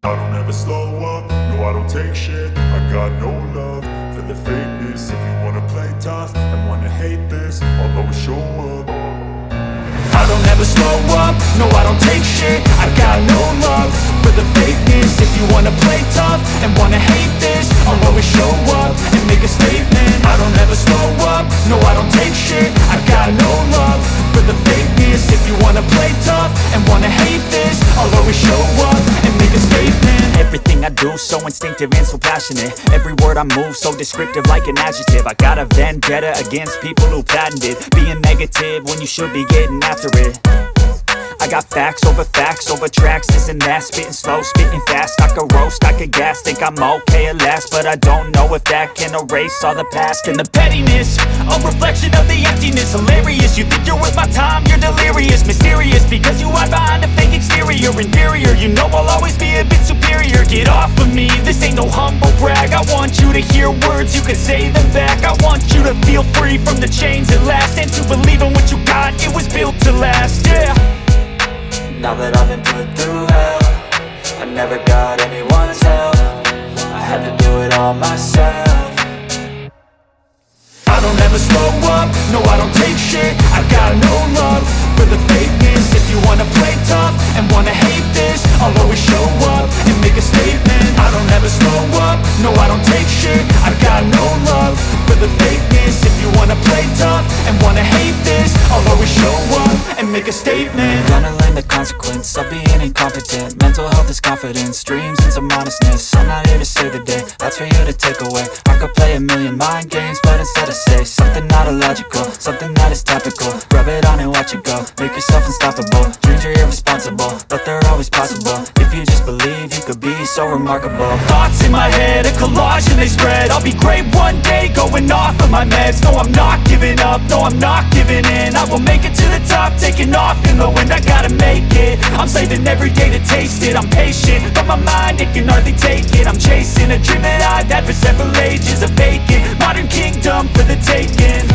I don't ever slow up, no I don't take shit. I got no love for the fakeness. If you wanna play tough and wanna hate this, I'll always show up. I don't ever slow up, no I don't take shit. I got no love for the fakeness. If you wanna play tough and wanna hate this, I'll always show up and make a statement. I don't ever slow up, no I don't take shit. I got no love for the fakeness. If you wanna play tough and wanna hate this, I'll always show up and make a statement. Everything I do so instinctive and so passionate. Every word I move so descriptive like an adjective. I got a vendetta against people who patented being negative when you should be getting after it. I got facts over tracks, this and that. Spitting slow, spitting fast, I could roast, I could gas. Think I'm okay at last, but I don't know if that can erase all the past. And the pettiness, a reflection of the emptiness. Hilarious, you think you're worth my time, you're delirious. Mysterious, because you hide behind a fake exterior. Inferior, you know I'll always be a bit superior. Get off of me, this ain't no humble brag. I want you to hear words, you can say them back. I want you to feel free from the chains at last, and to believe in what you got, it was built to last, yeah. Now that I've been put through hell, I never got anyone's help. I had to do it all myself. I don't ever slow up, no I don't take shit. I got no love for the fakeness. If you wanna play tough and wanna hate this, I'll always show up and make a statement. I don't ever slow up, no I don't take shit. I got no love for the fakeness. If you wanna play tough and wanna hate this, I'll always show up and make a statement. Gonna learn the consequence of being incompetent. Mental health is confidence, dreams and some honestness. I'm not here to save the day, that's for you to take away. I could play a million mind games, but instead I say something not illogical, something that is topical. Rub it on and watch it go, make yourself unstoppable. Dreams are irresponsible, but they're always possible. If you just believe, you could be so remarkable. Thoughts in my head, a collage and they spread. I'll be great one day, going off of my meds. No, I'm not giving up, no, I'm not giving in. I will make it to the top, taking off in the wind. I gotta make it, I'm saving every day to taste it. I'm patient, but my mind, it can hardly take it. I'm chasing a dream that I've had for several ages. A vacant, modern kingdom for the taking.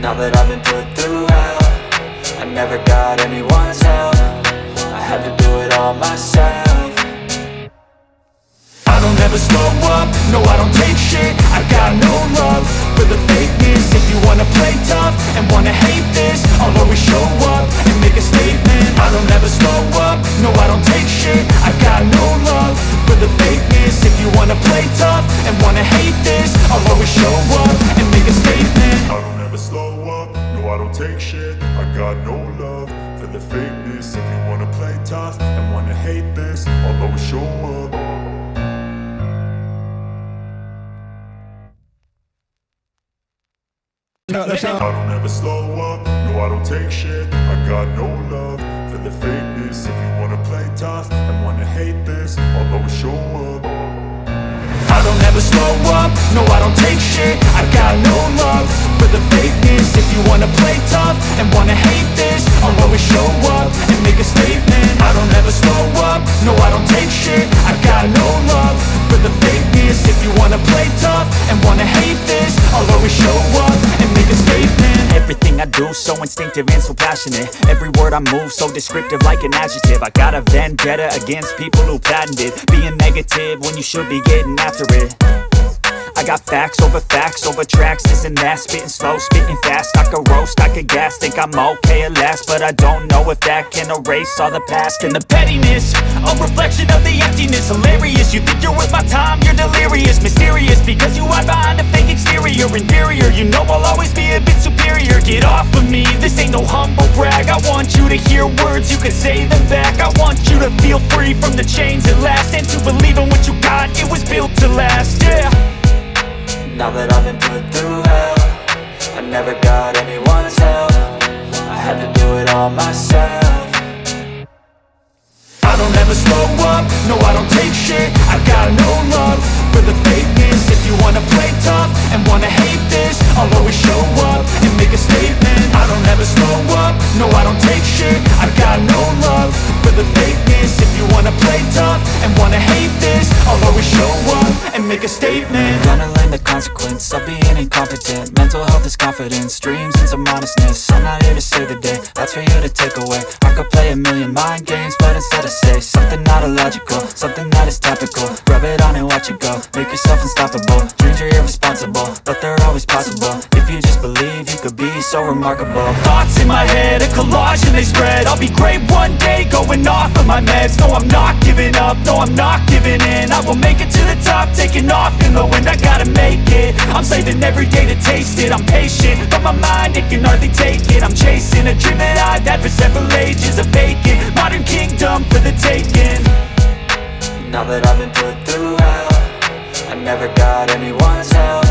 Now that I've been put through hell, I never got anyone's help. I had to do it all myself. I don't ever slow up, no I don't take shit. I got no love for the fakeness. If you wanna play tough and wanna hate this, I'll always show up and make a statement. I don't ever slow up, no I don't take shit. I got no love for the fakeness. If you wanna play tough and wanna hate this, I'll always show up and make a statement. I don't ever slow up, no I don't take shit. I got no love for the fakeness. If you wanna play tough and wanna hate this, I'll always show up. I don't ever slow up, no I don't take shit. I got no love for the fakeness. If you wanna play tough and wanna hate this, I'll always show up. I don't ever slow up, no I don't take shit. I got no love for the fakeness. If you wanna play tough and wanna hate this, I'll always show up and make a statement. I don't ever slow up, no I don't take shit. I got no love for the fakeness. If you wanna play tough and wanna hate this, I'll always show up and make a statement. Everything I do so instinctive and so passionate. Every word I move so descriptive like an adjective. I got a vendetta against people who patented being negative when you should be getting after it. I got facts over tracks, this and that. Spitting slow, spitting fast, I could roast, I could gas. Think I'm okay at last, but I don't know if that can erase all the past. And the pettiness, a reflection of the emptiness. Hilarious, you think you're worth my time, you're delirious. Mysterious, because you hide behind a fake exterior. Inferior, you know I'll always be a bit superior. Get off of me, this ain't no humble brag. I want you to hear words, you can say them back. I want you to feel free from the chains at last, and to believe in what you got, it was built to last, yeah. Now that I've been put through hell, I never got anyone's help. I had to do it all myself. I don't ever slow up, no I don't take shit. I got no love for the fakeness. If you wanna play tough and wanna hate this, I'll always show up and make a statement. I don't ever slow up, no I don't take shit. I got no love for the fakeness. If you wanna play tough and wanna hate this, I'll always show up and make a statement. Gonna learn the consequence of being incompetent. Mental health is confidence, dreams and some honestness. I'm not here to save the day, that's for you to take away. I could play a million mind games, but instead I say something not not illogical, something that is topical. Rub it on and watch it go, make yourself unstoppable. Dreams are irresponsible, but they're always possible. If you just believe, you could be so remarkable. Thoughts in my head, a collage and they spread. I'll be great one day, going off of my meds. No, I'm not giving up, no, I'm not giving in. I will make it to the top, taking off in the wind. I gotta make it, I'm saving every day to taste it. I'm patient, but my mind, it can hardly take it. I'm chasing a dream that I've had for several ages. A vacant, modern kingdom for the taking. Now that I've been put through hell, I never got anyone's help.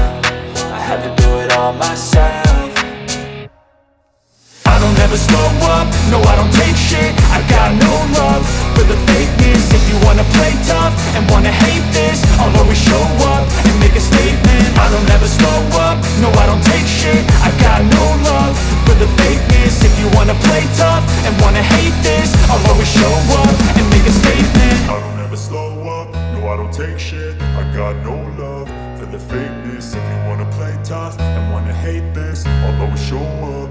I had to do it all myself. I don't ever slow up, no I don't take shit. I got no love for the fakeness. If you wanna play tough and wanna hate this, I'll always show up and make a statement. I don't ever slow up, no I don't take shit. I got no love for the fakeness. If you wanna play tough and wanna hate this, I'll always show up and make a statement. I don't ever slow up, no I don't take shit. I got no love for the fakeness. If you wanna play tough and wanna hate this, I'll always show up